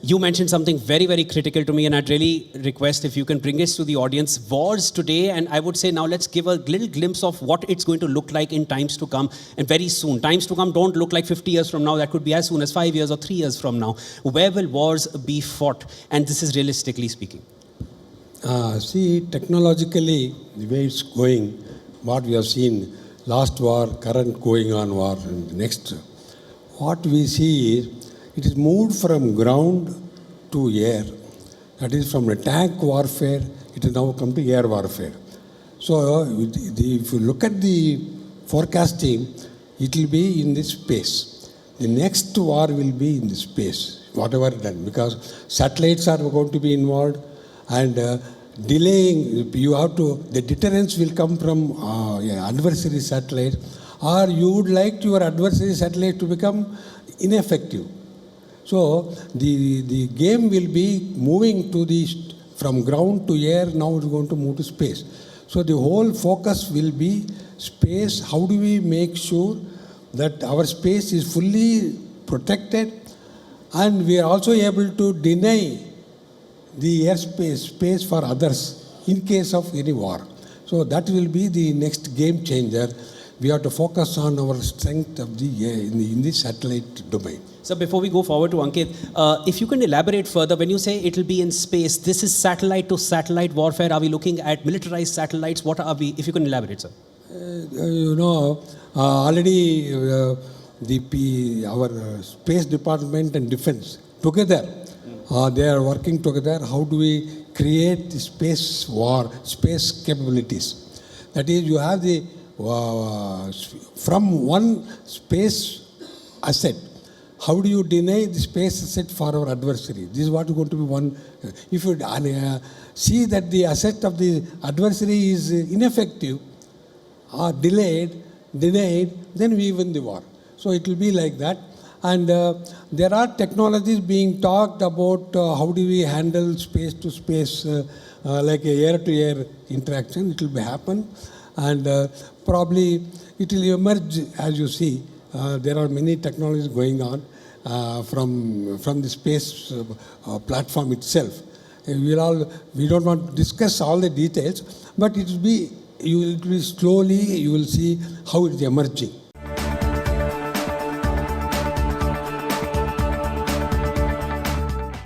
You mentioned something very, very critical to me, and I'd really request if you can bring it to the audience. Wars today, and I would say now let's give a little glimpse of what it's going to look like in times to come, and very soon. Times to come don't look like 50 years from now. That could be as soon as 5 years or 3 years from now. Where will wars be fought? And this is realistically speaking. See, technologically, the way it's going, what we have seen, last war, current going on war, and the next, what we see is, it is moved from ground to air. That is, from a tank warfare, it has now come to air warfare. So, if you look at the forecasting, it will be in this space. The next war will be in the space, whatever done, because satellites are going to be involved, and delaying, you have to, the deterrence will come from adversary satellite, or you would like your adversary satellite to become ineffective. So the game will be moving to from ground to air, now it's going to move to space. So the whole focus will be space. How do we make sure that our space is fully protected, and we are also able to deny the airspace, space for others in case of any war. So that will be the next game changer. We have to focus on our strength of in the satellite domain. So before we go forward to Ankit, if you can elaborate further, when you say it will be in space, this is satellite to satellite warfare. Are we looking at militarized satellites? What are we, if you can elaborate, sir? Already our Space Department and Defense together, they are working together. How do we create the space war, space capabilities? That is, you have the, from one space asset, how do you deny the space asset for our adversary? This is what is going to be one. If you see that the asset of the adversary is ineffective or denied, then we win the war. So it will be like that. And there are technologies being talked about how do we handle space to space, like a air-to-air interaction. It will happen. And probably it will emerge, as you see. There are many technologies going on from the space platform itself. We don't want to discuss all the details, but it will be slowly, you will see how it is emerging.